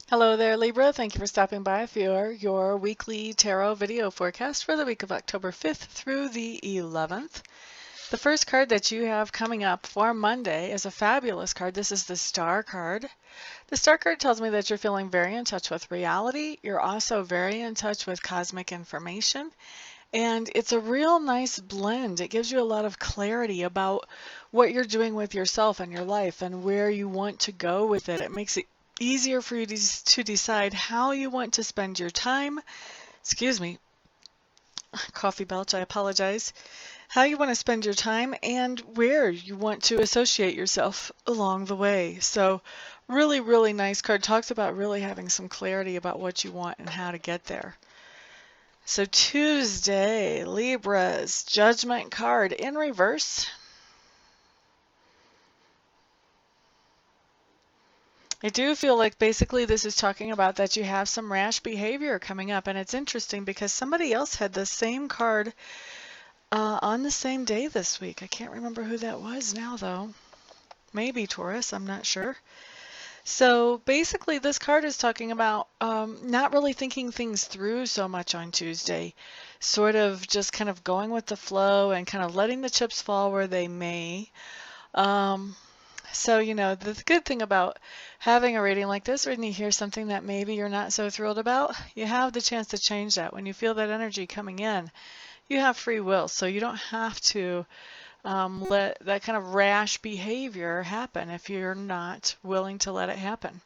Hello there, Libra. Thank you for stopping by for your weekly tarot video forecast for the week of October 5th through the 11th. The first card that you have coming up for Monday is a fabulous card. This is the Star card. The Star card tells me that you're feeling very in touch with reality. You're also very in touch with cosmic information. And it's a real nice blend. It gives you a lot of clarity about what you're doing with yourself and your life and where you want to go with it. It makes it easier for you to decide how you want to spend your time. Excuse me, coffee belch, I apologize. How you want to spend your time and where you want to associate yourself along the way. So really, really nice card. Talks about really having some clarity about what you want and how to get there. So Tuesday, Libra's Judgment card in reverse. I do feel like basically this is talking about that you have some rash behavior coming up, and it's interesting because somebody else had the same card on the same day this week. I can't remember who that was now though. Maybe Taurus, I'm not sure. So basically this card is talking about not really thinking things through so much on Tuesday, sort of just kind of going with the flow and kind of letting the chips fall where they may. So, you know, the good thing about having a reading like this, when you hear something that maybe you're not so thrilled about, you have the chance to change that. When you feel that energy coming in, you have free will, so you don't have to let that kind of rash behavior happen if you're not willing to let it happen.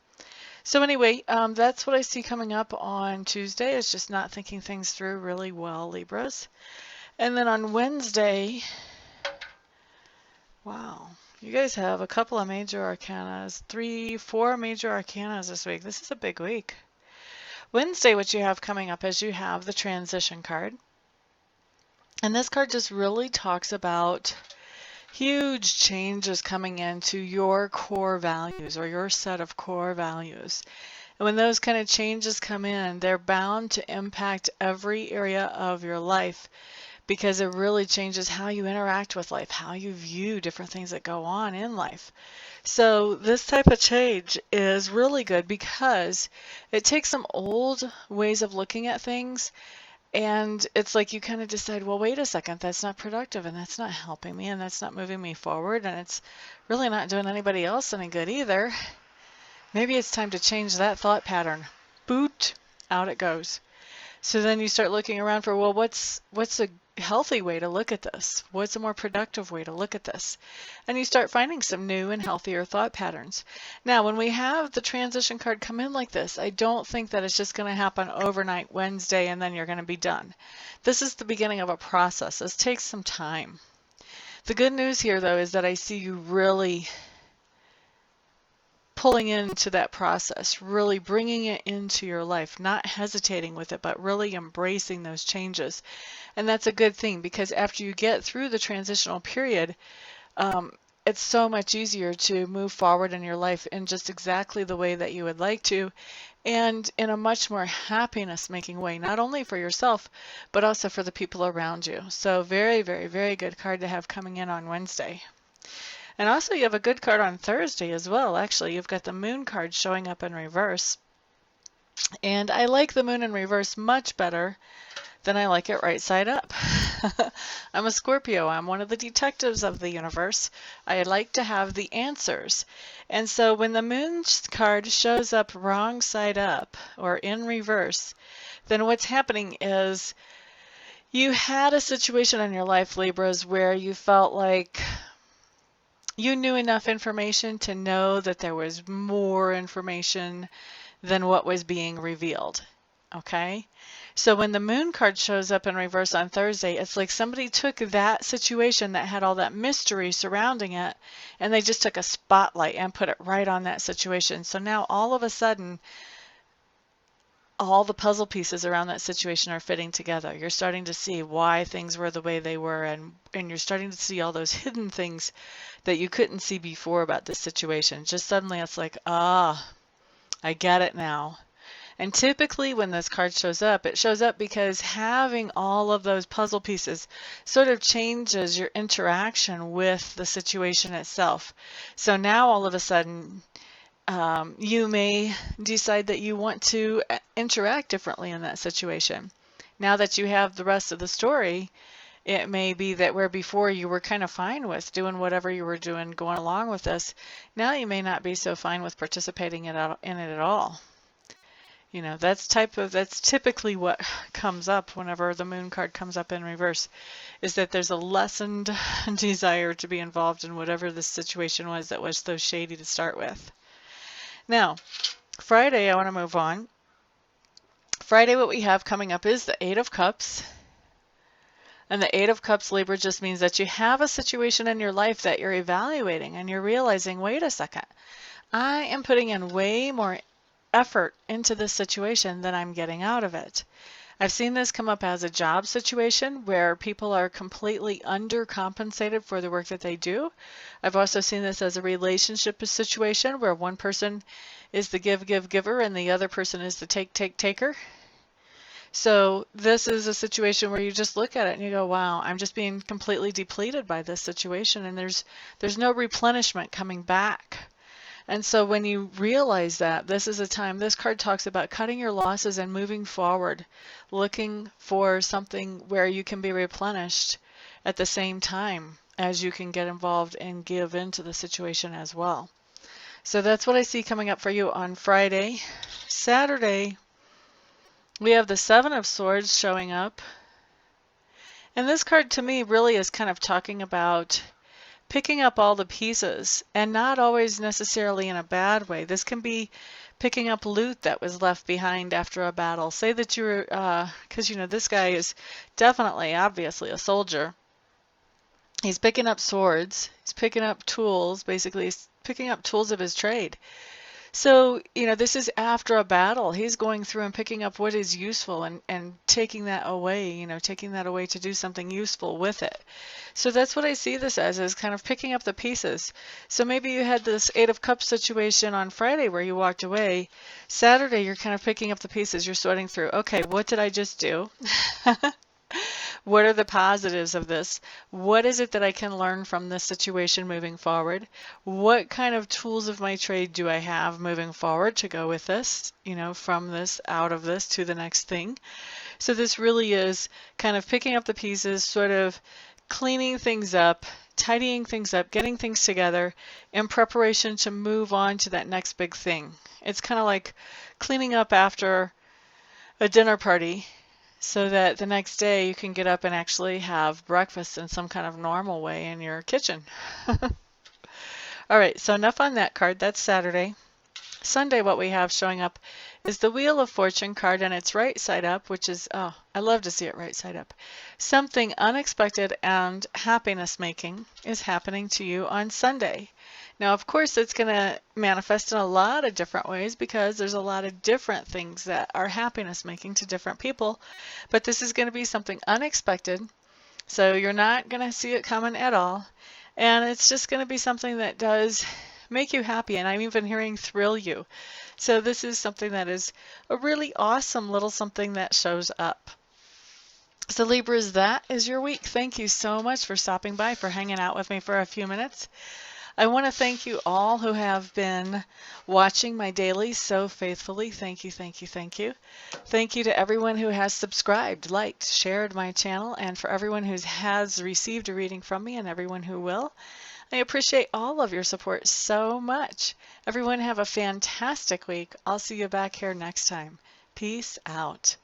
So anyway, that's what I see coming up on Tuesday. It's just not thinking things through really well, Libras. And then on Wednesday, wow, you guys have a couple of major arcanas, 4 major arcanas this week. This is a big week. Wednesday, what you have coming up is you have the transition card. And this card just really talks about huge changes coming into your core values or your set of core values. And when those kind of changes come in, they're bound to impact every area of your life because it really changes how you interact with life, how you view different things that go on in life. So this type of change is really good because it takes some old ways of looking at things. And it's like you kind of decide, well, wait a second, that's not productive and that's not helping me and that's not moving me forward and it's really not doing anybody else any good either. Maybe it's time to change that thought pattern. Boot, out it goes. So then you start looking around for, well, what's a healthy way to look at this? What's a more productive way to look at this? And you start finding some new and healthier thought patterns. Now, when we have the transition card come in like this, I don't think that it's just going to happen overnight Wednesday and then you're going to be done. This is the beginning of a process. This takes some time. The good news here, though, is that I see you really pulling into that process, really bringing it into your life, not hesitating with it, but really embracing those changes. And that's a good thing because after you get through the transitional period, it's so much easier to move forward in your life in just exactly the way that you would like to and in a much more happiness-making way, not only for yourself, but also for the people around you. So very, very, very good card to have coming in on Wednesday. And also you have a good card on Thursday as well. Actually, you've got the Moon card showing up in reverse. And I like the Moon in reverse much better than I like it right side up. I'm a Scorpio. I'm one of the detectives of the universe. I like to have the answers. And so when the Moon card shows up wrong side up or in reverse, then what's happening is you had a situation in your life, Libras, where you felt like you knew enough information to know that there was more information than what was being revealed. Okay? So when the Moon card shows up in reverse on Thursday, it's like somebody took that situation that had all that mystery surrounding it, and they just took a spotlight and put it right on that situation. So now all of a sudden, all the puzzle pieces around that situation are fitting together. You're starting to see why things were the way they were, and you're starting to see all those hidden things that you couldn't see before about this situation. Just suddenly it's like, ah, I get it now. And typically when this card shows up, it shows up because having all of those puzzle pieces sort of changes your interaction with the situation itself. So now all of a sudden, You may decide that you want to interact differently in that situation. Now that you have the rest of the story, it may be that where before you were kind of fine with doing whatever you were doing, going along with this, now you may not be so fine with participating in it at all. You know, that's typically what comes up whenever the moon card comes up in reverse, is that there's a lessened desire to be involved in whatever the situation was that was so shady to start with. Now, Friday, I want to move on. Friday, what we have coming up is the Eight of Cups. And the Eight of Cups, Libra, just means that you have a situation in your life that you're evaluating and you're realizing, wait a second, I am putting in way more effort into this situation than I'm getting out of it. I've seen this come up as a job situation where people are completely undercompensated for the work that they do. I've also seen this as a relationship situation where one person is the giver and the other person is the taker. So this is a situation where you just look at it and you go, wow, I'm just being completely depleted by this situation, and there's no replenishment coming back. And so when you realize that, this is a time, this card talks about cutting your losses and moving forward, looking for something where you can be replenished at the same time as you can get involved and give into the situation as well. So that's what I see coming up for you on Friday. Saturday, we have the Seven of Swords showing up. And this card to me really is kind of talking about picking up all the pieces, and not always necessarily in a bad way. This can be picking up loot that was left behind after a battle. Say that you were, because you know this guy is definitely, obviously a soldier. He's picking up swords, he's picking up tools, basically he's picking up tools of his trade. So, you know, this is after a battle. He's going through and picking up what is useful and taking that away, you know, taking that away to do something useful with it. So that's what I see this as, is kind of picking up the pieces. So maybe you had this Eight of Cups situation on Friday where you walked away. Saturday, you're kind of picking up the pieces. You're sorting through, okay, what did I just do? What are the positives of this? What is it that I can learn from this situation moving forward? What kind of tools of my trade do I have moving forward to go with this, you know, from this, out of this to the next thing? So this really is kind of picking up the pieces, sort of cleaning things up, tidying things up, getting things together in preparation to move on to that next big thing. It's kind of like cleaning up after a dinner party, so that the next day you can get up and actually have breakfast in some kind of normal way in your kitchen. All right, so enough on that card. That's Saturday. Sunday, what we have showing up is the Wheel of Fortune card, and it's right side up, which is, oh, I love to see it right side up. Something unexpected and happiness making is happening to you on Sunday. Now, of course, it's going to manifest in a lot of different ways because there's a lot of different things that are happiness making to different people, but this is going to be something unexpected, so you're not going to see it coming at all, and it's just going to be something that does make you happy, and I'm even hearing thrill you. So this is something that is a really awesome little something that shows up. So Libras, that is your week. Thank you so much for stopping by, for hanging out with me for a few minutes. I want to thank you all who have been watching my dailies so faithfully. Thank you, thank you, thank you. Thank you to everyone who has subscribed, liked, shared my channel, and for everyone who has received a reading from me and everyone who will. I appreciate all of your support so much. Everyone have a fantastic week. I'll see you back here next time. Peace out.